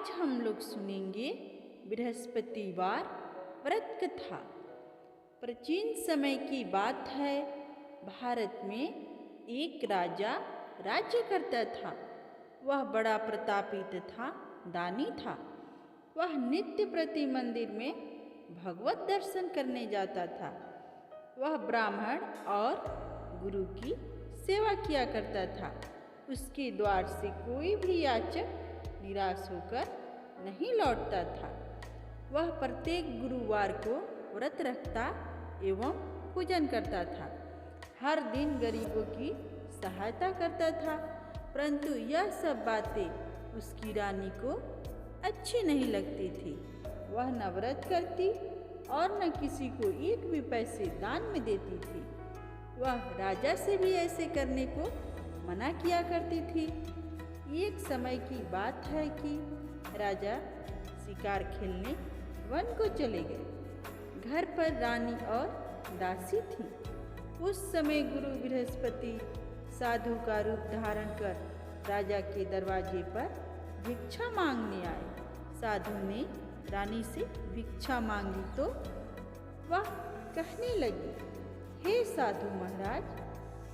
आज हम लोग सुनेंगे बृहस्पतिवार व्रत कथा। प्राचीन समय की बात है, भारत में एक राजा राज्य करता था। वह बड़ा प्रतापी तथा दानी था। वह नित्य प्रति मंदिर में भगवत दर्शन करने जाता था। वह ब्राह्मण और गुरु की सेवा किया करता था। उसके द्वार से कोई भी याचक निराश होकर नहीं लौटता था। वह प्रत्येक गुरुवार को व्रत रखता एवं पूजन करता था। हर दिन गरीबों की सहायता करता था, परंतु यह सब बातें उसकी रानी को अच्छी नहीं लगती थी। वह न व्रत करती और न किसी को एक भी पैसे दान में देती थी। वह राजा से भी ऐसे करने को मना किया करती थी। एक समय की बात है कि राजा शिकार खेलने वन को चले गए। घर पर रानी और दासी थी। उस समय गुरु बृहस्पति साधु का रूप धारण कर राजा के दरवाजे पर भिक्षा मांगने आए। साधु ने रानी से भिक्षा मांगी तो वह कहने लगी, हे साधु महाराज,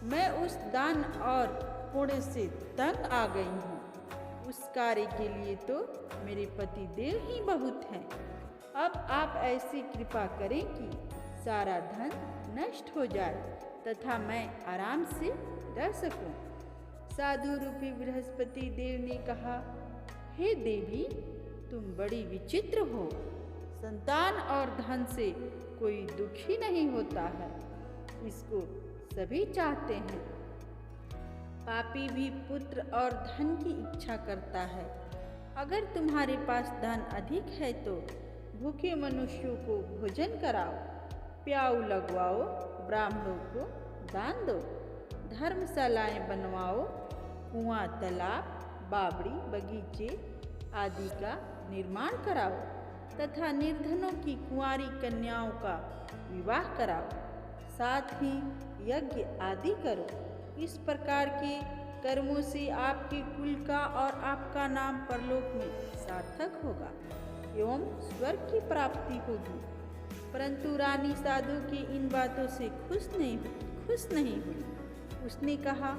मैं उस दान और पुण्य से तंग आ गई हूँ। उस कार्य के लिए तो मेरे पति देव ही बहुत हैं। अब आप ऐसी कृपा करें कि सारा धन नष्ट हो जाए तथा मैं आराम से रह सकूं। साधु रूपी बृहस्पति देव ने कहा, हे देवी, तुम बड़ी विचित्र हो। संतान और धन से कोई दुखी नहीं होता है, इसको सभी चाहते हैं। पापी भी पुत्र और धन की इच्छा करता है। अगर तुम्हारे पास धन अधिक है तो भूखे मनुष्यों को भोजन कराओ, प्याऊ लगवाओ, ब्राह्मणों को दान दो, धर्मशालाएं बनवाओ, कुआं, तालाब, बावड़ी, बगीचे आदि का निर्माण कराओ तथा निर्धनों की कुंवारी कन्याओं का विवाह कराओ। साथ ही यज्ञ आदि करो। इस प्रकार के कर्मों से आपके कुल का और आपका नाम परलोक में सार्थक होगा एवं स्वर्ग की प्राप्ति होगी। परंतु रानी साधु की इन बातों से खुश नहीं हुई। उसने कहा,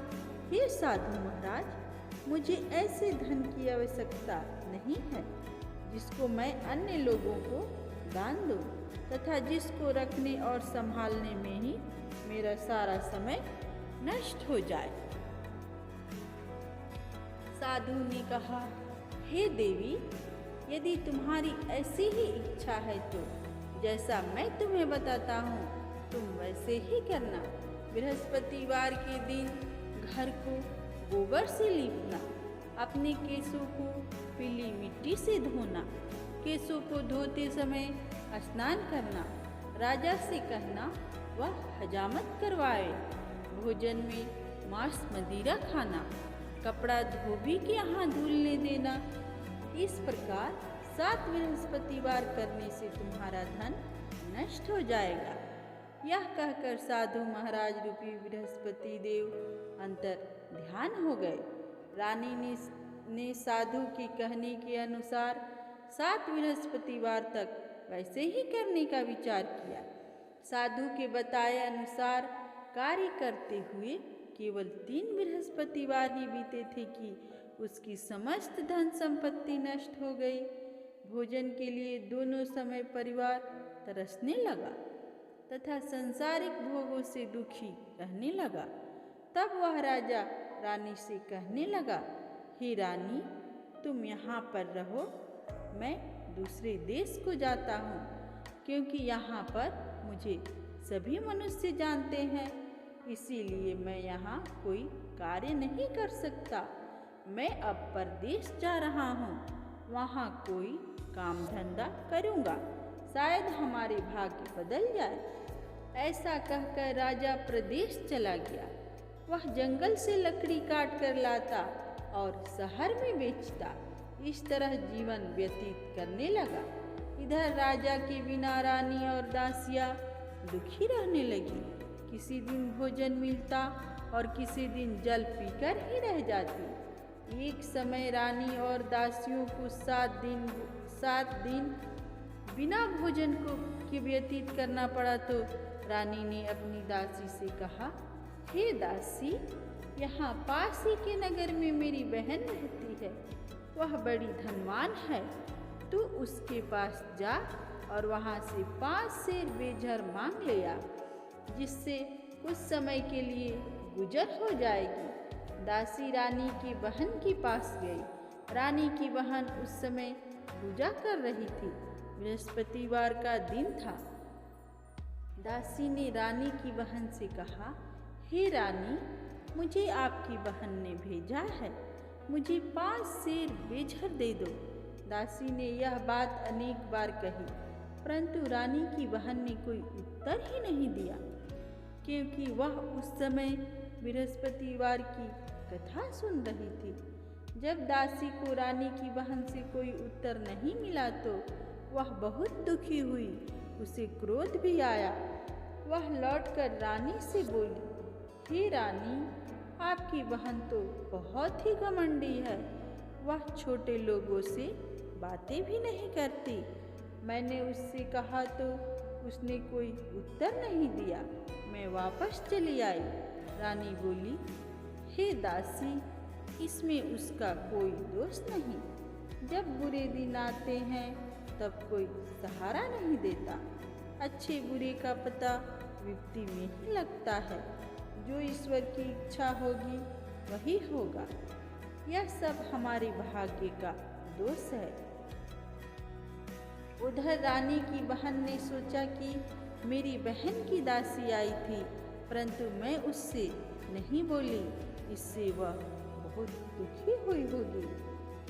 हे साधु महाराज, मुझे ऐसे धन की आवश्यकता नहीं है जिसको मैं अन्य लोगों को दान दूं तथा जिसको रखने और संभालने में ही मेरा सारा समय नष्ट हो जाए। साधु ने कहा, हे देवी, यदि तुम्हारी ऐसी ही इच्छा है तो जैसा मैं तुम्हें बताता हूँ तुम वैसे ही करना। बृहस्पतिवार के दिन घर को गोबर से लीपना, अपने केशों को पीली मिट्टी से धोना, केशों को धोते समय स्नान करना, राजा से कहना वह हजामत करवाए, भोजन में मांस मदिरा खाना, कपड़ा धोबी के यहाँ धुलने देना। इस प्रकार 7 बृहस्पतिवार करने से तुम्हारा धन नष्ट हो जाएगा। यह कहकर साधु महाराज रूपी बृहस्पति देव अंतर ध्यान हो गए। रानी ने साधु के कहने के अनुसार 7 बृहस्पतिवार तक वैसे ही करने का विचार किया। साधु के बताए अनुसार कार्य करते हुए केवल 3 बृहस्पतिवार ही बीते थे कि उसकी समस्त धन संपत्ति नष्ट हो गई। भोजन के लिए दोनों समय परिवार तरसने लगा तथा सांसारिक भोगों से दुखी रहने लगा। तब वह राजा रानी से कहने लगा, हे रानी, तुम यहाँ पर रहो, मैं दूसरे देश को जाता हूँ, क्योंकि यहाँ पर मुझे सभी मनुष्य जानते हैं, इसीलिए मैं यहाँ कोई कार्य नहीं कर सकता। मैं अब परदेश जा रहा हूँ, वहाँ कोई काम धंधा करूँगा, शायद हमारे भाग्य बदल जाए। ऐसा कहकर राजा प्रदेश चला गया। वह जंगल से लकड़ी काट कर लाता और शहर में बेचता। इस तरह जीवन व्यतीत करने लगा। इधर राजा के बिना रानी और दासियाँ दुखी रहने लगी। किसी दिन भोजन मिलता और किसी दिन जल पीकर ही रह जाती। एक समय रानी और दासियों को 7 दिन बिना भोजन के व्यतीत करना पड़ा तो रानी ने अपनी दासी से कहा, हे दासी, यहाँ पास ही के नगर में मेरी बहन रहती है। वह बड़ी धनवान है। तू उसके पास जा और वहाँ से 5 सेर बेझर मांग ले आ, जिससे कुछ समय के लिए गुजर हो जाएगी। दासी रानी की बहन के पास गई। रानी की बहन उस समय पूजा कर रही थी। बृहस्पतिवार का दिन था। दासी ने रानी की बहन से कहा, हे रानी, मुझे आपकी बहन ने भेजा है, मुझे 5 सेर बेझर दे दो। दासी ने यह बात अनेक बार कही, परंतु रानी की बहन ने कोई उत्तर ही नहीं दिया, क्योंकि वह उस समय बृहस्पतिवार की कथा सुन रही थी। जब दासी को रानी की बहन से कोई उत्तर नहीं मिला तो वह बहुत दुखी हुई। उसे क्रोध भी आया। वह लौटकर रानी से बोली, हे रानी, आपकी बहन तो बहुत ही घमंडी है। वह छोटे लोगों से बातें भी नहीं करती। मैंने उससे कहा तो उसने कोई उत्तर नहीं दिया। मैं वापस चली आई। रानी बोली, हे दासी, इसमें उसका कोई दोष नहीं। जब बुरे दिन आते हैं तब कोई सहारा नहीं देता। अच्छे बुरे का पता विपत्ति में ही लगता है। जो ईश्वर की इच्छा होगी वही होगा। यह सब हमारे भाग्य का दोष है। उधर रानी की बहन ने सोचा कि मेरी बहन की दासी आई थी, परंतु मैं उससे नहीं बोली, इससे वह बहुत दुखी हुई होगी।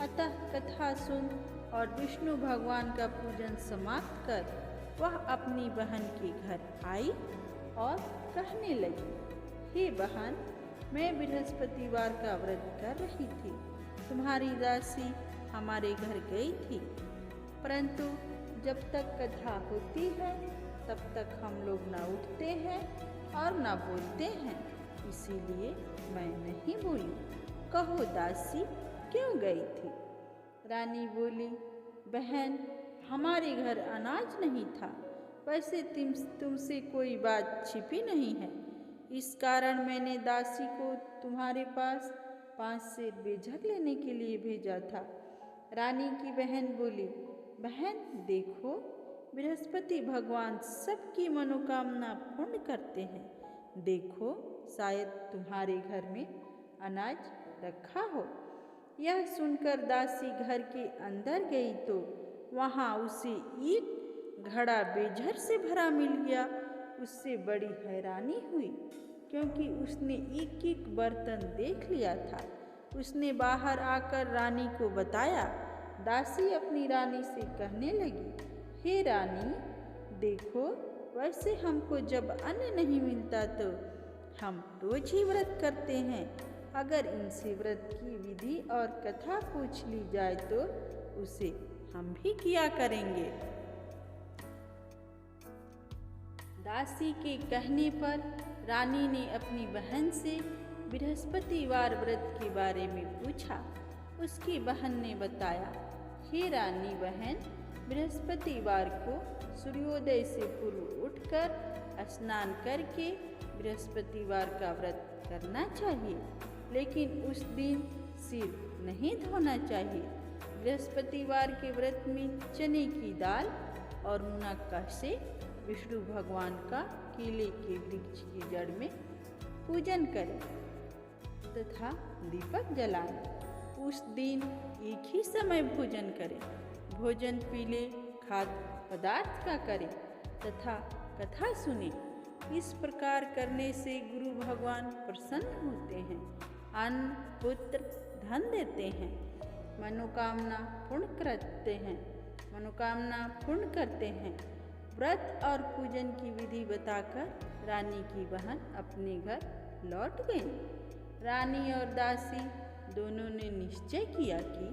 अतः कथा सुन और विष्णु भगवान का पूजन समाप्त कर वह अपनी बहन के घर आई और कहने लगी, हे बहन, मैं बृहस्पतिवार का व्रत कर रही थी। तुम्हारी दासी हमारे घर गई थी, परंतु जब तक कथा होती है तब तक हम लोग ना उठते हैं और ना बोलते हैं, इसीलिए मैं नहीं बोली। कहो दासी, क्यों गई थी? रानी बोली, बहन, हमारे घर अनाज नहीं था। वैसे तुमसे कोई बात छिपी नहीं है। इस कारण मैंने दासी को तुम्हारे पास 5 सेर बेझर लेने के लिए भेजा था। रानी की बहन बोली, बहन देखो, बृहस्पति भगवान सबकी मनोकामना पूर्ण करते हैं। देखो, शायद तुम्हारे घर में अनाज रखा हो। यह सुनकर दासी घर के अंदर गई तो वहाँ उसे एक घड़ा बेझर से भरा मिल गया। उससे बड़ी हैरानी हुई, क्योंकि उसने एक एक बर्तन देख लिया था। उसने बाहर आकर रानी को बताया। दासी अपनी रानी से कहने लगी, हे रानी, देखो, वैसे हमको जब अन्न नहीं मिलता तो हम रोज ही व्रत करते हैं। अगर इनसे व्रत की विधि और कथा पूछ ली जाए तो उसे हम भी किया करेंगे। दासी के कहने पर रानी ने अपनी बहन से बृहस्पतिवार व्रत के बारे में पूछा। उसकी बहन ने बताया, हे रानी बहन, बृहस्पतिवार को सूर्योदय से पूर्व उठकर स्नान करके बृहस्पतिवार का व्रत करना चाहिए, लेकिन उस दिन सिर नहीं धोना चाहिए। बृहस्पतिवार के व्रत में चने की दाल और मुनक्का से विष्णु भगवान का केले के वृक्ष की जड़ में पूजन करें तथा दीपक जलाएं। उस दिन एक ही समय भोजन करें। भोजन पीले खाद्य पदार्थ का करें तथा कथा सुने। इस प्रकार करने से गुरु भगवान प्रसन्न होते हैं, अन्न, पुत्र, धन देते हैं, मनोकामना पूर्ण करते हैं। व्रत और पूजन की विधि बताकर रानी की बहन अपने घर लौट गई। रानी और दासी दोनों ने निश्चय किया कि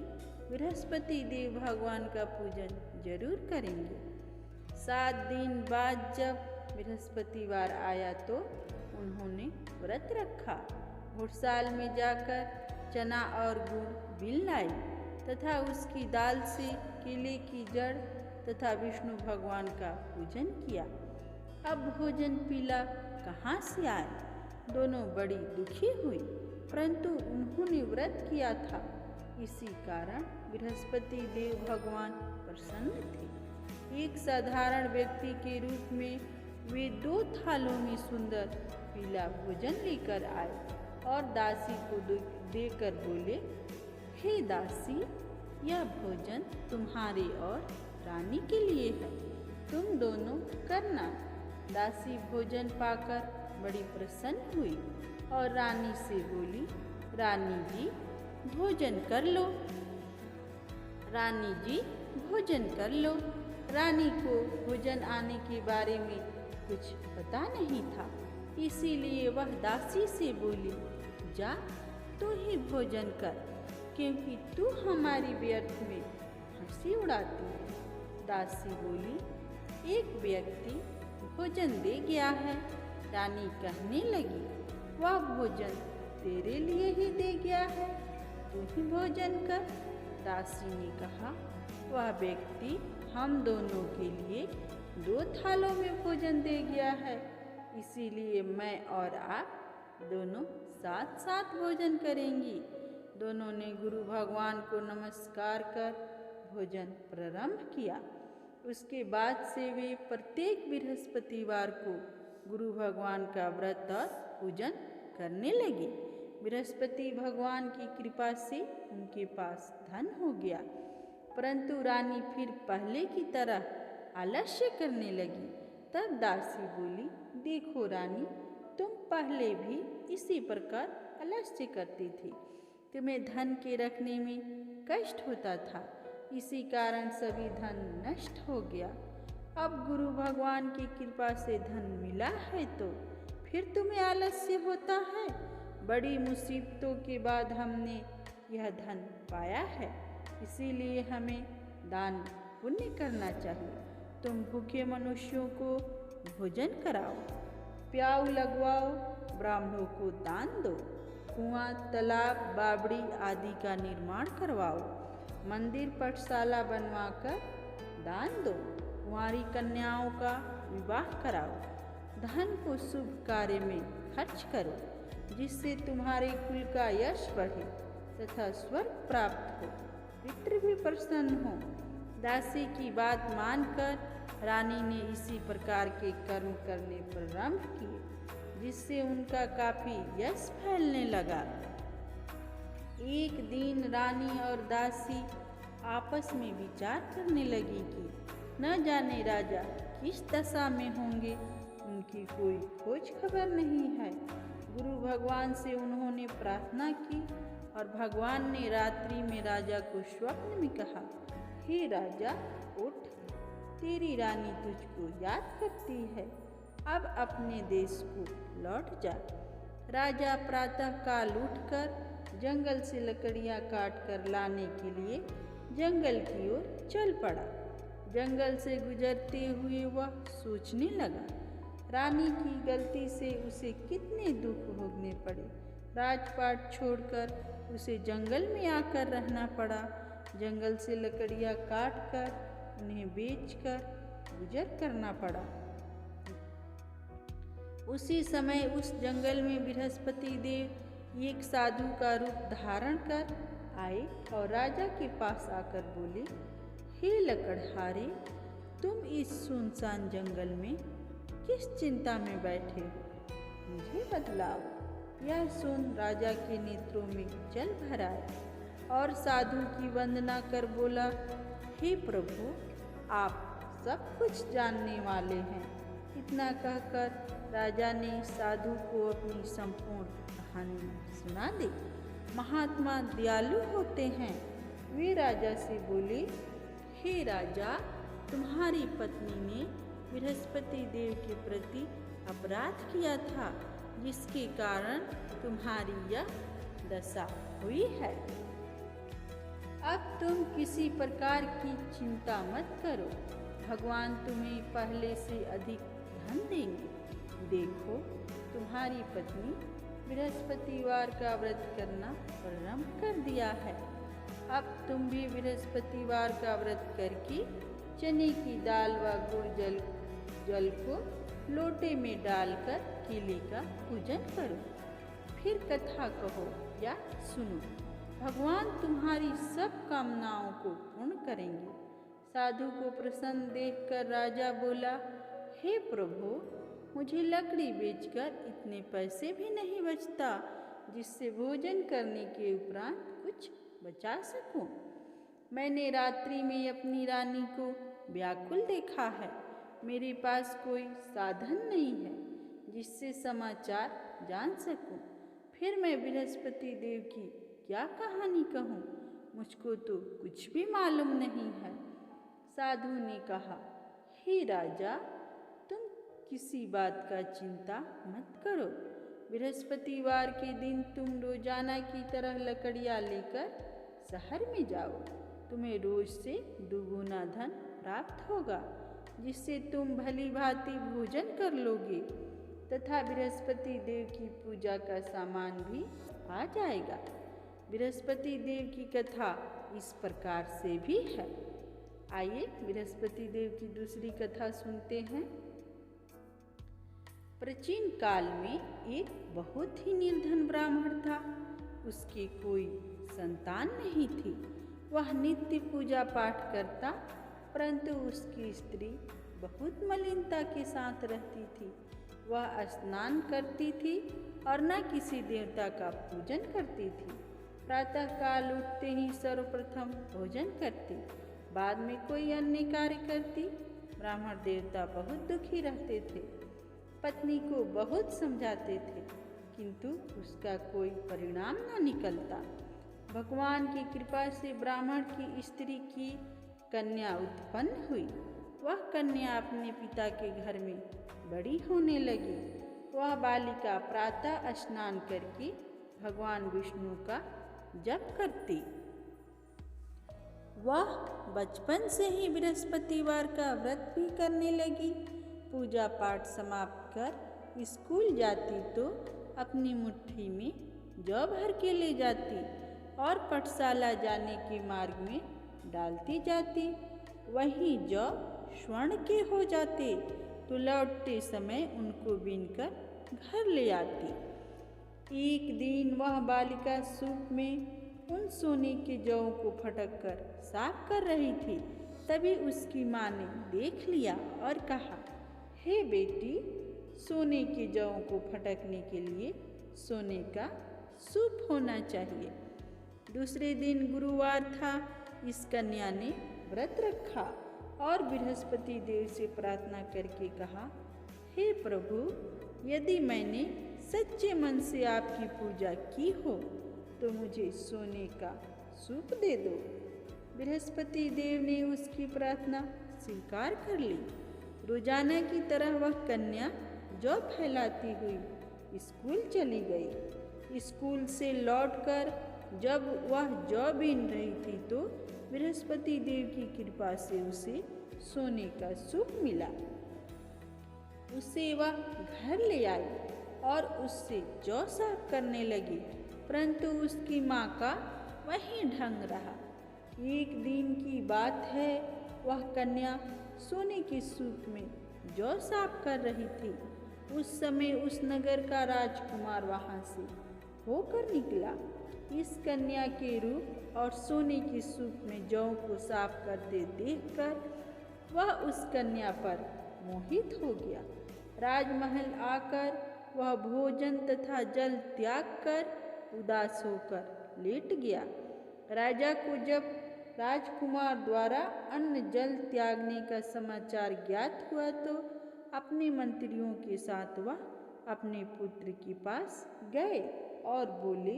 बृहस्पति देव भगवान का पूजन जरूर करेंगे। 7 दिन बाद जब बृहस्पतिवार आया तो उन्होंने व्रत रखा। घुड़साल में जाकर चना और गुड़ बिन लाई तथा उसकी दाल से केले की जड़ तथा विष्णु भगवान का पूजन किया। अब भोजन पीला कहाँ से आए? दोनों बड़ी दुखी हुई, परंतु उन्होंने व्रत किया था, इसी कारण बृहस्पति देव भगवान प्रसन्न थे। एक साधारण व्यक्ति के रूप में वे 2 थालों में सुंदर पीला भोजन लेकर आए और दासी को देकर बोले, हे दासी, यह भोजन तुम्हारे और रानी के लिए है, तुम दोनों करना। दासी भोजन पाकर बड़ी प्रसन्न हुई और रानी से बोली, रानी जी भोजन कर लो। रानी जी भोजन कर लो। रानी को भोजन आने के बारे में कुछ पता नहीं था, इसीलिए वह दासी से बोली, जा तू ही भोजन कर, क्योंकि तू हमारी व्यर्थ में हंसी उड़ाती है। दासी बोली, एक व्यक्ति भोजन दे गया है। रानी कहने लगी, वह भोजन तेरे लिए ही दे गया है, तू ही भोजन कर। दासी ने कहा, वह व्यक्ति हम दोनों के लिए 2 थालों में भोजन दे गया है, इसीलिए मैं और आप दोनों साथ साथ भोजन करेंगी। दोनों ने गुरु भगवान को नमस्कार कर भोजन प्रारंभ किया। उसके बाद से वे प्रत्येक बृहस्पतिवार को गुरु भगवान का व्रत और पूजन करने लगे। बृहस्पति भगवान की कृपा से उनके पास धन हो गया, परंतु रानी फिर पहले की तरह आलस्य करने लगी। तब दासी बोली, देखो रानी, तुम पहले भी इसी प्रकार आलस्य करती थी, तुम्हें धन के रखने में कष्ट होता था, इसी कारण सभी धन नष्ट हो गया। अब गुरु भगवान की कृपा से धन मिला है तो फिर तुम्हें आलस्य होता है। बड़ी मुसीबतों के बाद हमने यह धन पाया है, इसीलिए हमें दान पुण्य करना चाहिए। तुम भूखे मनुष्यों को भोजन कराओ, प्याऊ लगवाओ, ब्राह्मणों को दान दो, कुआं, तालाब, बावड़ी आदि का निर्माण करवाओ, मंदिर पाठशाला बनवाकर दान दो, कुंवारी कन्याओं का विवाह कराओ, धन को शुभ कार्य में खर्च करो, जिससे तुम्हारे कुल का यश बढ़े तथा स्वर्ग प्राप्त हो, पितृ भी प्रसन्न हो। दासी की बात मानकर रानी ने इसी प्रकार के कर्म करने प्रारंभ किए, जिससे उनका काफी यश फैलने लगा। एक दिन रानी और दासी आपस में विचार करने लगी कि न जाने राजा किस दशा में होंगे, उनकी कोई खोज खबर नहीं है। गुरु भगवान से उन्होंने प्रार्थना की और भगवान ने रात्रि में राजा को स्वप्न में कहा, हे राजा उठ, तेरी रानी तुझको याद करती है, अब अपने देश को लौट जा। राजा प्रातः काल उठकर जंगल से लकड़ियां काट कर लाने के लिए जंगल की ओर चल पड़ा। जंगल से गुजरते हुए वह सोचने लगा, रानी की गलती से उसे कितने दुख भोगने पड़े। राजपाट छोड़कर उसे जंगल में आकर रहना पड़ा। जंगल से लकड़ियां काट कर उन्हें बेचकर गुजर करना पड़ा। उसी समय उस जंगल में बृहस्पति देव एक साधु का रूप धारण कर आए और राजा के पास आकर बोले, हे लकड़हारे, तुम इस सुनसान जंगल में किस चिंता में बैठे हो, मुझे बतलाओ। यह सुन राजा के नेत्रों में जल भर आया और साधु की वंदना कर बोला, हे प्रभु, आप सब कुछ जानने वाले हैं। इतना कहकर राजा ने साधु को अपनी संपूर्ण कहानी सुना दी। महात्मा दयालु होते हैं। वे राजा से बोले, हे राजा, तुम्हारी पत्नी ने बृहस्पति देव के प्रति अपराध किया था, जिसके कारण तुम्हारी यह दशा हुई है। अब तुम किसी प्रकार की चिंता मत करो, भगवान तुम्हें पहले से अधिक धन देंगे। देखो, तुम्हारी पत्नी बृहस्पतिवार का व्रत करना प्रारंभ कर दिया है। अब तुम भी बृहस्पतिवार का व्रत करके चने की दाल व गुड़ जल को लोटे में डालकर केले का पूजन करो। फिर कथा कहो या सुनो। भगवान तुम्हारी सब कामनाओं को पूर्ण करेंगे। साधु को प्रसन्न देखकर राजा बोला, हे प्रभु, मुझे लकड़ी बेचकर इतने पैसे भी नहीं बचता जिससे भोजन करने के उपरांत कुछ बचा सकूं। मैंने रात्रि में अपनी रानी को व्याकुल देखा है। मेरे पास कोई साधन नहीं है जिससे समाचार जान सकूं। फिर मैं बृहस्पति देव की क्या कहानी कहूँ? मुझको तो कुछ भी मालूम नहीं है। साधु ने कहा, हे राजा, तुम किसी बात का चिंता मत करो। बृहस्पतिवार के दिन तुम रोजाना की तरह लकड़ियाँ लेकर शहर में जाओ। तुम्हें रोज से दुगुना धन प्राप्त होगा जिससे तुम भली भांति भोजन कर लोगे तथा बृहस्पति देव की पूजा का सामान भी आ जाएगा। बृहस्पति देव की कथा इस प्रकार से भी है। आइए बृहस्पति देव की दूसरी कथा सुनते हैं। प्राचीन काल में एक बहुत ही निर्धन ब्राह्मण था। उसकी कोई संतान नहीं थी। वह नित्य पूजा पाठ करता, परंतु उसकी स्त्री बहुत मलिनता के साथ रहती थी। वह स्नान करती थी और न किसी देवता का पूजन करती थी। प्रातःकाल उठते ही सर्वप्रथम भोजन करती, बाद में कोई अन्य कार्य करती। ब्राह्मण देवता बहुत दुखी रहते थे। पत्नी को बहुत समझाते थे, किंतु उसका कोई परिणाम न निकलता। भगवान की कृपा से ब्राह्मण की स्त्री की कन्या उत्पन्न हुई। वह कन्या अपने पिता के घर में बड़ी होने लगी। वह बालिका प्रातः स्नान करके भगवान विष्णु का जप करती। वह बचपन से ही बृहस्पतिवार का व्रत भी करने लगी। पूजा पाठ समाप्त कर स्कूल जाती तो अपनी मुट्ठी में जौ भर के ले जाती और पाठशाला जाने के मार्ग में डालती जाती। वहीं जौ स्वर्ण के हो जाते तो लौटते समय उनको बीनकर घर ले आती। एक दिन वह बालिका सूप में उन सोने के जौ को फटक कर साफ कर रही थी। तभी उसकी माँ ने देख लिया और कहा, हे बेटी, सोने के जौ को फटकने के लिए सोने का सूप होना चाहिए। दूसरे दिन गुरुवार था। इस कन्या ने व्रत रखा और बृहस्पति देव से प्रार्थना करके कहा, हे प्रभु, यदि मैंने सच्चे मन से आपकी पूजा की हो तो मुझे सोने का सूप दे दो। बृहस्पति देव ने उसकी प्रार्थना स्वीकार कर ली। रोजाना की तरह वह कन्या जौ फैलाती हुई स्कूल चली गई। स्कूल से लौटकर जब वह जौ बीन रही थी तो बृहस्पति देव की कृपा से उसे सोने का सूप मिला। उसे वह घर ले आई और उससे जौ साफ करने लगी, परंतु उसकी माँ का वही ढंग रहा। एक दिन की बात है, वह कन्या सोने के सूप में जौ साफ कर रही थी। उस समय उस नगर का राजकुमार वहाँ से होकर निकला। इस कन्या के रूप और सोने के सूप में जौ को साफ करते देखकर वह उस कन्या पर मोहित हो गया। राजमहल आकर वह भोजन तथा जल त्याग कर उदास होकर लेट गया। राजा को जब राजकुमार द्वारा अन्न जल त्यागने का समाचार ज्ञात हुआ तो अपने मंत्रियों के साथ वह अपने पुत्र के पास गए और बोले,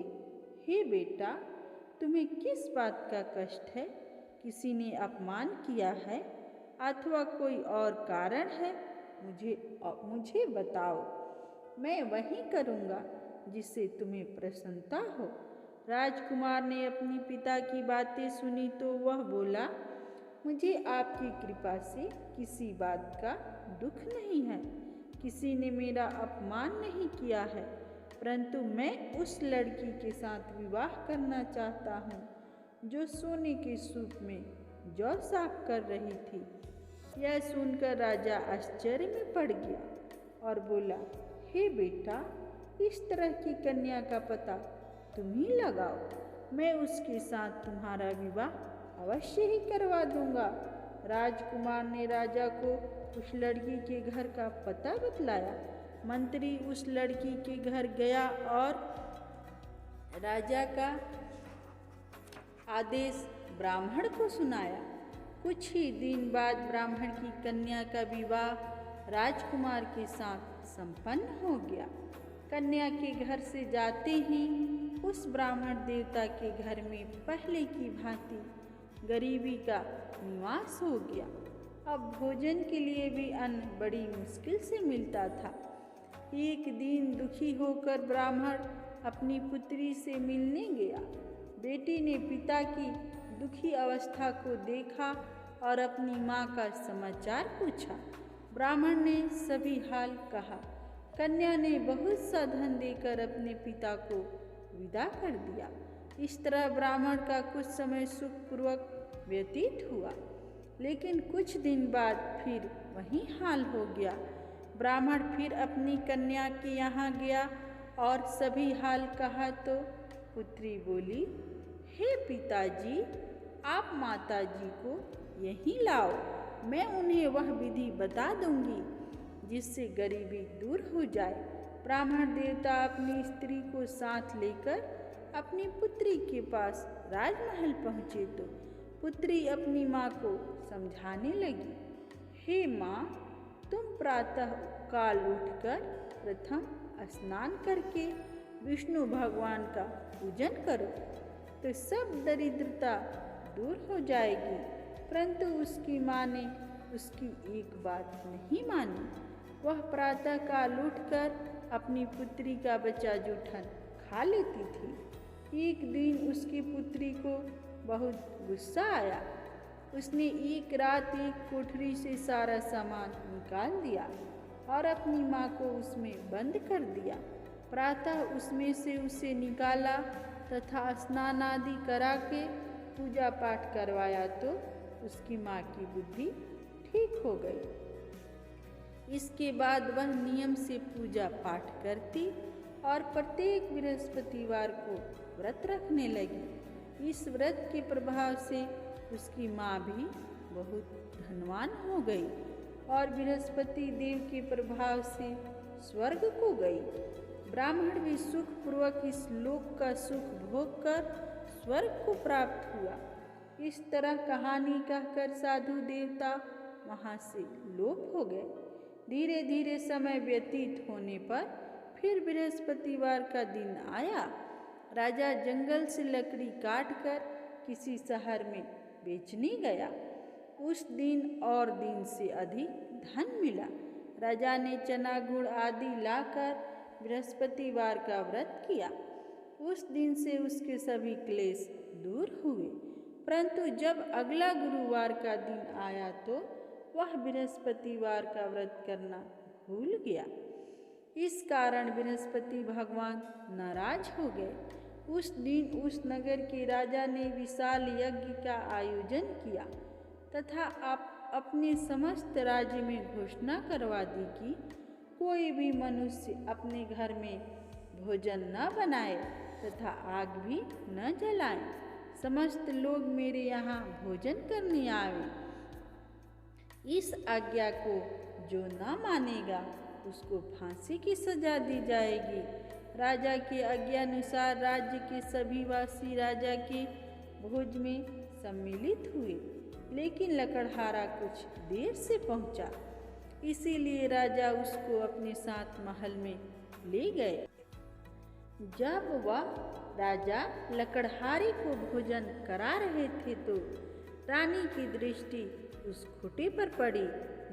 हे बेटा, तुम्हें किस बात का कष्ट है? किसी ने अपमान किया है अथवा कोई और कारण है? मुझे बताओ, मैं वही करूँगा जिससे तुम्हें प्रसन्नता हो। राजकुमार ने अपने पिता की बातें सुनी तो वह बोला, मुझे आपकी कृपा से किसी बात का दुख नहीं है। किसी ने मेरा अपमान नहीं किया है। परंतु मैं उस लड़की के साथ विवाह करना चाहता हूँ जो सोने के सूप में जौ साफ कर रही थी। यह सुनकर राजा आश्चर्य में पड़ गया और बोला, हे बेटा, इस तरह की कन्या का पता तुम ही लगाओ, मैं उसके साथ तुम्हारा विवाह अवश्य ही करवा दूंगा। राजकुमार ने राजा को उस लड़की के घर का पता बतलाया। मंत्री उस लड़की के घर गया और राजा का आदेश ब्राह्मण को सुनाया। कुछ ही दिन बाद ब्राह्मण की कन्या का विवाह राजकुमार के साथ संपन्न हो गया। कन्या के घर से जाते ही उस ब्राह्मण देवता के घर में पहले की भांति गरीबी का निवास हो गया। अब भोजन के लिए भी अन्न बड़ी मुश्किल से मिलता था। एक दिन दुखी होकर ब्राह्मण अपनी पुत्री से मिलने गया। बेटी ने पिता की दुखी अवस्था को देखा और अपनी माँ का समाचार पूछा। ब्राह्मण ने सभी हाल कहा। कन्या ने बहुत सा धन देकर अपने पिता को विदा कर दिया। इस तरह ब्राह्मण का कुछ समय सुखपूर्वक व्यतीत हुआ, लेकिन कुछ दिन बाद फिर वही हाल हो गया। ब्राह्मण फिर अपनी कन्या के यहाँ गया और सभी हाल कहा तो पुत्री बोली, हे पिताजी, आप माताजी को यहीं लाओ, मैं उन्हें वह विधि बता दूंगी जिससे गरीबी दूर हो जाए। ब्राह्मण देवता अपनी स्त्री को साथ लेकर अपनी पुत्री के पास राजमहल पहुँचे तो पुत्री अपनी माँ को समझाने लगी, हे माँ, तुम प्रातः काल उठकर प्रथम स्नान करके विष्णु भगवान का पूजन करो तो सब दरिद्रता दूर हो जाएगी। परंतु उसकी माँ ने उसकी एक बात नहीं मानी। वह प्रातः काल उठकर अपनी पुत्री का बचा जूठन खा लेती थी। एक दिन उसकी पुत्री को बहुत गुस्सा आया। उसने एक रात एक कोठरी से सारा सामान निकाल दिया और अपनी माँ को उसमें बंद कर दिया। प्रातः उसमें से उसे निकाला तथा स्नान आदि करा के पूजा पाठ करवाया तो उसकी माँ की बुद्धि ठीक हो गई। इसके बाद वह नियम से पूजा पाठ करती और प्रत्येक बृहस्पतिवार को व्रत रखने लगी। इस व्रत के प्रभाव से उसकी माँ भी बहुत धनवान हो गई और बृहस्पति देव के प्रभाव से स्वर्ग को गई। ब्राह्मण भी सुखपूर्वक इस लोक का सुख भोग कर स्वर्ग को प्राप्त हुआ। इस तरह कहानी कहकर साधु देवता वहाँ से लोप हो गए। धीरे धीरे समय व्यतीत होने पर फिर बृहस्पतिवार का दिन आया। राजा जंगल से लकड़ी काटकर किसी शहर में बेचने गया। उस दिन और दिन से अधिक धन मिला। राजा ने चना गुड़ आदि लाकर बृहस्पतिवार का व्रत किया। उस दिन से उसके सभी क्लेश दूर हुए। परंतु जब अगला गुरुवार का दिन आया तो वह बृहस्पतिवार का व्रत करना भूल गया। इस कारण बृहस्पति भगवान नाराज हो गए। उस दिन उस नगर के राजा ने विशाल यज्ञ का आयोजन किया तथा अपने समस्त राज्य में घोषणा करवा दी कि कोई भी मनुष्य अपने घर में भोजन न बनाए तथा आग भी न जलाए। समस्त लोग मेरे यहाँ भोजन करने आवे। इस आज्ञा को जो न मानेगा उसको फांसी की सजा दी जाएगी। राजा के आज्ञानुसार राज्य के सभी वासी राजा के भोज में सम्मिलित हुए, लेकिन लकड़हारा कुछ देर से पहुंचा, इसीलिए राजा उसको अपने साथ महल में ले गए। जब वह राजा लकड़हारे को भोजन करा रहे थे तो रानी की दृष्टि उस खूंटे पर पड़ी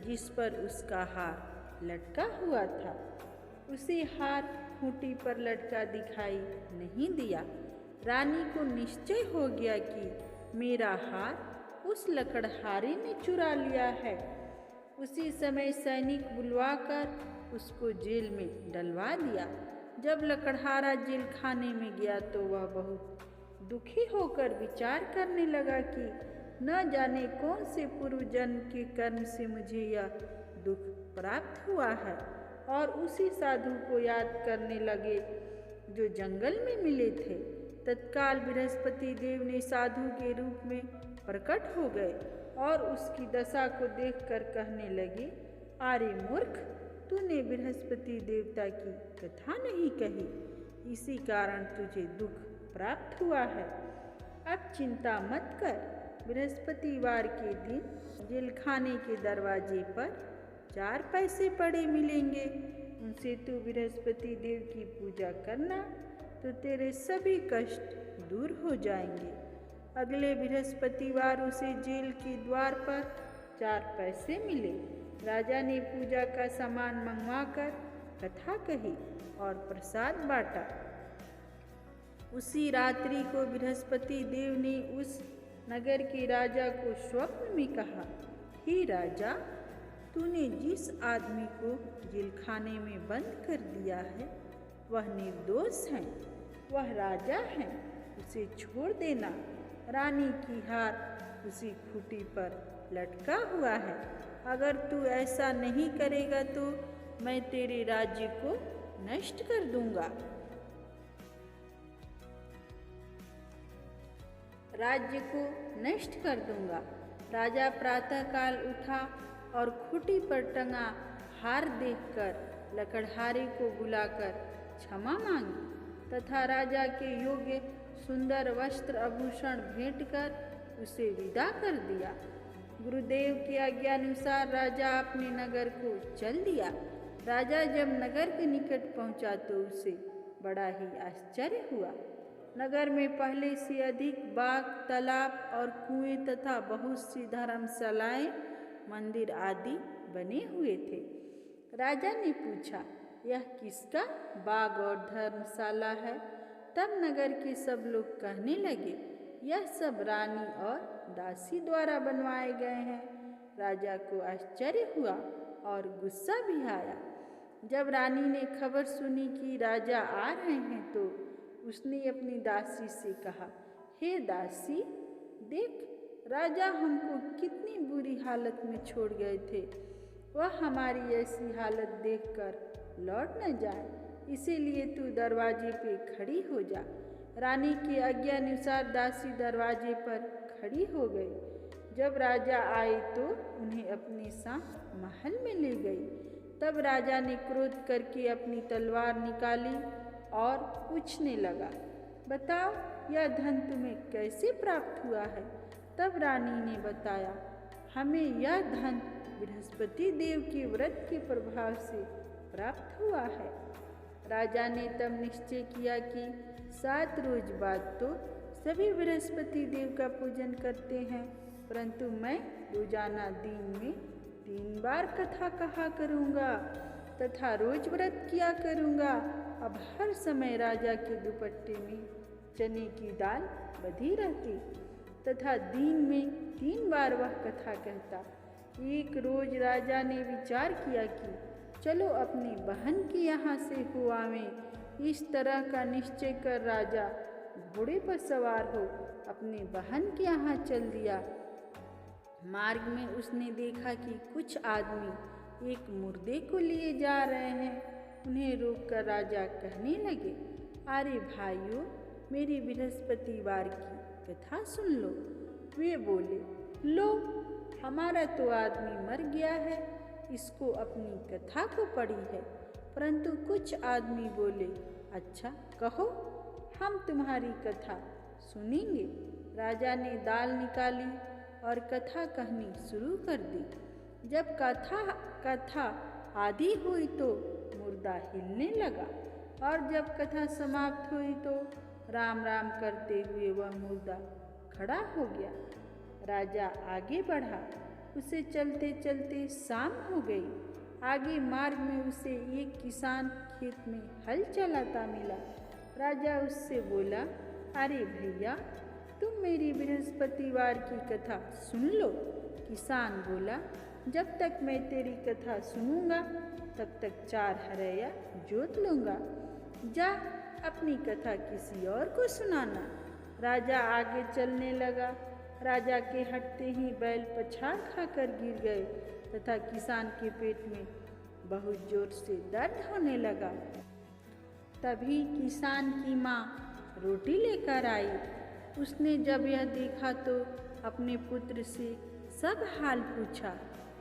जिस पर उसका हार लटका हुआ था। उसे हार खूंटी पर लटका दिखाई नहीं दिया। रानी को निश्चय हो गया कि मेरा हार उस लकड़हारे ने चुरा लिया है। उसी समय सैनिक बुलवाकर उसको जेल में डलवा दिया। जब लकड़हारा जेल खाने में गया तो वह बहुत दुखी होकर विचार करने लगा कि न जाने कौन से पूर्व जन्म के कर्म से मुझे यह दुख प्राप्त हुआ है, और उसी साधु को याद करने लगे जो जंगल में मिले थे। तत्काल बृहस्पति देव ने साधु के रूप में प्रकट हो गए और उसकी दशा को देखकर कहने लगे, अरे मूर्ख, तूने बृहस्पति देवता की कथा नहीं कही, इसी कारण तुझे दुख प्राप्त हुआ है। अब चिंता मत कर, बृहस्पतिवार के दिन जेलखाने के दरवाजे पर 4 पैसे पड़े मिलेंगे, उनसे तू बृहस्पति देव की पूजा करना तो तेरे सभी कष्ट दूर हो जाएंगे। अगले बृहस्पतिवार उसे जेल के द्वार पर 4 पैसे मिले। राजा ने पूजा का सामान मंगवाकर कथा कही और प्रसाद बांटा। उसी रात्रि को बृहस्पति देव ने उस नगर के राजा को स्वप्न में कहा, हे राजा, तूने जिस आदमी को जेलखाने में बंद कर दिया है वह निर्दोष है, वह राजा है, उसे छोड़ देना। रानी की हार उसी खूंटी पर लटका हुआ है। अगर तू ऐसा नहीं करेगा तो मैं तेरे राज्य को नष्ट कर दूंगा। राजा प्रातःकाल उठा और खूंटी पर टंगा हार देखकर लकड़हारे को बुलाकर क्षमा मांगी तथा राजा के योग्य सुंदर वस्त्र आभूषण भेंट कर उसे विदा कर दिया। गुरुदेव की आज्ञानुसार राजा अपने नगर को चल दिया। राजा जब नगर के निकट पहुंचा तो उसे बड़ा ही आश्चर्य हुआ। नगर में पहले से अधिक बाग, तालाब और कुएं तथा बहुत सी धर्मशालाएं, मंदिर आदि बने हुए थे। राजा ने पूछा, यह किसका बाग और धर्मशाला है? तब नगर के सब लोग कहने लगे, यह सब रानी और दासी द्वारा बनवाए गए हैं। राजा को आश्चर्य हुआ और गुस्सा भी आया। जब रानी ने खबर सुनी कि राजा आ रहे हैं तो उसने अपनी दासी से कहा, हे दासी, देख, राजा हमको कितनी बुरी हालत में छोड़ गए थे। वह हमारी ऐसी हालत देखकर लौट न जाए, इसीलिए तू दरवाजे पे खड़ी हो जा। रानी की आज्ञानुसार दासी दरवाजे पर खड़ी हो गई। जब राजा आए तो उन्हें अपने साथ महल में ले गई। तब राजा ने क्रोध करके अपनी तलवार निकाली और पूछने लगा, बताओ, यह धन तुम्हें कैसे प्राप्त हुआ है? तब रानी ने बताया, हमें यह धन बृहस्पति देव के व्रत के प्रभाव से प्राप्त हुआ है। राजा ने तब निश्चय किया कि 7 रोज बाद तो सभी बृहस्पति देव का पूजन करते हैं, परंतु मैं रोजाना दिन में 3 बार कथा कहा करूँगा तथा रोज व्रत किया करूँगा। अब हर समय राजा के दुपट्टे में चने की दाल बधी रहती तथा दिन में 3 बार वह कथा कहता। एक रोज राजा ने विचार किया कि चलो अपनी बहन के यहाँ से हो आवें। इस तरह का निश्चय कर राजा घोड़े पर सवार हो अपनी बहन के यहाँ चल दिया। मार्ग में उसने देखा कि कुछ आदमी एक मुर्दे को लिए जा रहे हैं। उन्हें रोककर राजा कहने लगे, अरे भाइयों, मेरी बृहस्पतिवार की कथा सुन लो। वे बोले, लो, हमारा तो आदमी मर गया है, इसको अपनी कथा को पढ़ी है। परंतु कुछ आदमी बोले, अच्छा कहो, हम तुम्हारी कथा सुनेंगे। राजा ने दाल निकाली और कथा कहनी शुरू कर दी। जब कथा आधी हुई तो मुर्दा हिलने लगा और जब कथा समाप्त हुई तो राम राम करते हुए वह मुर्दा खड़ा हो गया। राजा आगे बढ़ा। उसे चलते चलते शाम हो गई। आगे मार्ग में उसे एक किसान खेत में हल चलाता मिला। राजा उससे बोला, अरे भैया, तुम मेरी बृहस्पतिवार की कथा सुन लो। किसान बोला, जब तक मैं तेरी कथा सुनूंगा तब तक 4 हरैया जोत लूँगा। जा अपनी कथा किसी और को सुनाना। राजा आगे चलने लगा। राजा के हटते ही बैल पछाड़ खाकर गिर गए तथा किसान के पेट में बहुत जोर से दर्द होने लगा। तभी किसान की माँ रोटी लेकर आई। उसने जब यह देखा तो अपने पुत्र से सब हाल पूछा।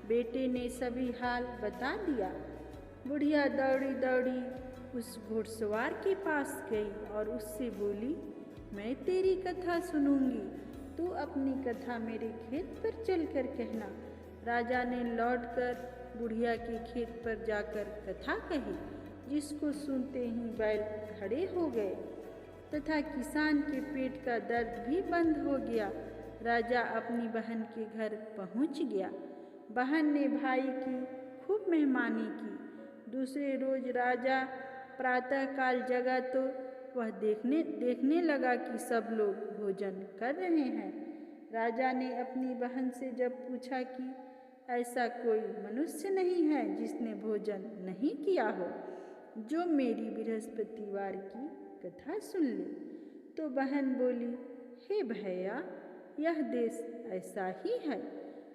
बेटे ने सभी हाल बता दिया। बुढ़िया दौड़ी दौड़ी उस घुड़सवार के पास गई और उससे बोली, मैं तेरी कथा सुनूंगी, तू अपनी कथा मेरे खेत पर चलकर कहना। राजा ने लौटकर बुढ़िया के खेत पर जाकर कथा कही, जिसको सुनते ही बैल खड़े हो गए तथा किसान के पेट का दर्द भी बंद हो गया। राजा अपनी बहन के घर पहुंच गया। बहन ने भाई की खूब मेहमानी की। दूसरे रोज राजा प्रातःकाल जगा तो वह देखने लगा कि सब लोग भोजन कर रहे हैं। राजा ने अपनी बहन से जब पूछा कि ऐसा कोई मनुष्य नहीं है जिसने भोजन नहीं किया हो, जो मेरी बृहस्पतिवार की कथा सुन ले, तो बहन बोली, हे भैया, यह देश ऐसा ही है।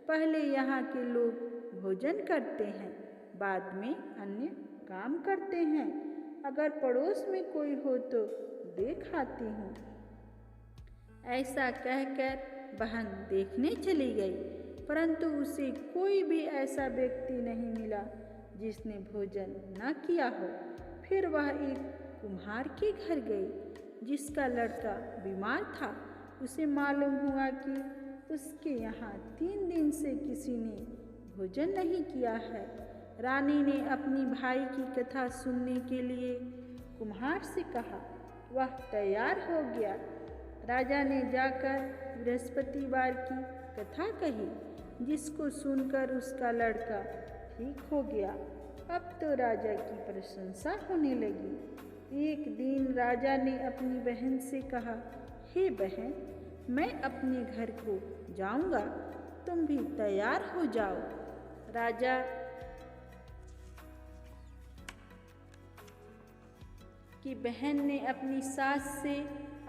पहले यहाँ के लोग भोजन करते हैं, बाद में अन्य काम करते हैं। अगर पड़ोस में कोई हो तो देख आती हूँ। ऐसा कहकर बहन देखने चली गई, परंतु उसे कोई भी ऐसा व्यक्ति नहीं मिला जिसने भोजन न किया हो। फिर वह एक कुम्हार के घर गई जिसका लड़का बीमार था। उसे मालूम हुआ कि उसके यहाँ 3 दिन से किसी ने भोजन नहीं किया है। रानी ने अपनी भाई की कथा सुनने के लिए कुम्हार से कहा। वह तैयार हो गया। राजा ने जाकर बृहस्पतिवार की कथा कही, जिसको सुनकर उसका लड़का ठीक हो गया। अब तो राजा की प्रशंसा होने लगी। एक दिन राजा ने अपनी बहन से कहा, हे बहन, मैं अपने घर को जाऊंगा, तुम भी तैयार हो जाओ। राजा की बहन ने अपनी सास से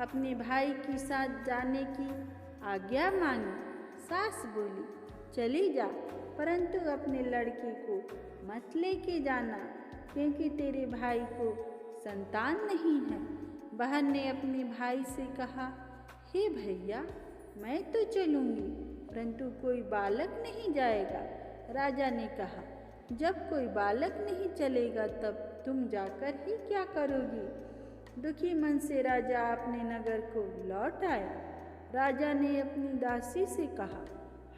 अपने भाई के साथ जाने की आज्ञा मांगी। सास बोली, चली जा, परंतु अपने लड़के को मत लेके जाना, क्योंकि तेरे भाई को संतान नहीं है। बहन ने अपने भाई से कहा, हे भैया, मैं तो चलूँगी, परंतु कोई बालक नहीं जाएगा। राजा ने कहा, जब कोई बालक नहीं चलेगा तब तुम जाकर ही क्या करोगी। दुखी मन से राजा अपने नगर को लौट आए। राजा ने अपनी दासी से कहा,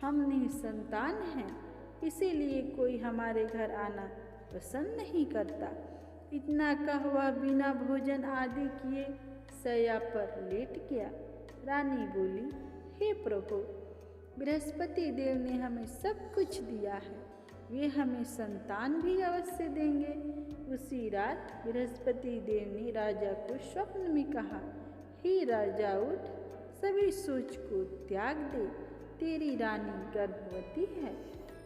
हम निसंतान हैं, इसीलिए कोई हमारे घर आना पसंद नहीं करता। इतना कह वह बिना भोजन आदि किए शैया पर लेट गया। रानी बोली, हे प्रभु, बृहस्पति देव ने हमें सब कुछ दिया है, वे हमें संतान भी अवश्य देंगे। उसी रात बृहस्पति देव ने राजा को स्वप्न में कहा, हे राजा, उठ, सभी सोच को त्याग दे, तेरी रानी गर्भवती है।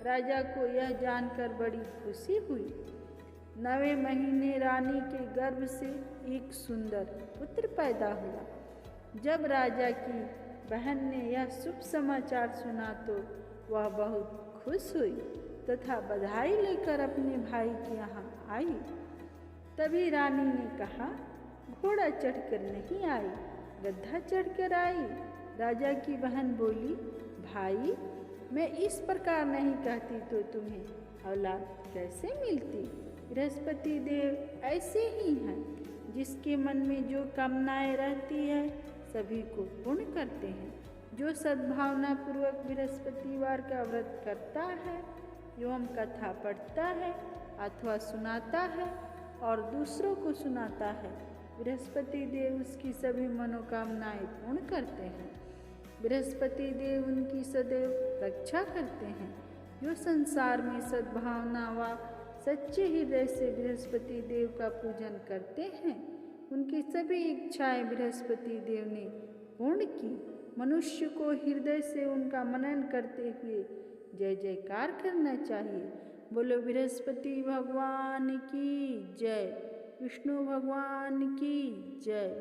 राजा को यह जानकर बड़ी खुशी हुई। 9वें महीने रानी के गर्भ से एक सुंदर पुत्र पैदा हुआ। जब राजा की बहन ने यह शुभ समाचार सुना तो वह बहुत खुश हुई तथा बधाई लेकर अपने भाई के यहाँ आई। तभी रानी ने कहा, घोड़ा चढ़कर नहीं आई, गधा चढ़कर आई। राजा की बहन बोली, भाई, मैं इस प्रकार नहीं कहती तो तुम्हें औलाद कैसे मिलती। बृहस्पति देव ऐसे ही हैं, जिसके मन में जो कामनाएं रहती है सभी को पूर्ण करते हैं। जो सद्भावना पूर्वक बृहस्पतिवार का व्रत करता है एवं कथा पढ़ता है अथवा सुनाता है और दूसरों को सुनाता है, बृहस्पति देव उसकी सभी मनोकामनाएं पूर्ण करते हैं। बृहस्पति देव उनकी सदैव रक्षा करते हैं। जो संसार में सद्भावना व सच्चे हृदय से बृहस्पति देव का पूजन करते हैं, उनकी सभी इच्छाएं बृहस्पति देव ने पूर्ण की। मनुष्य को हृदय से उनका मनन करते हुए जय जयकार करना चाहिए। बोलो बृहस्पति भगवान की जय। विष्णु भगवान की जय।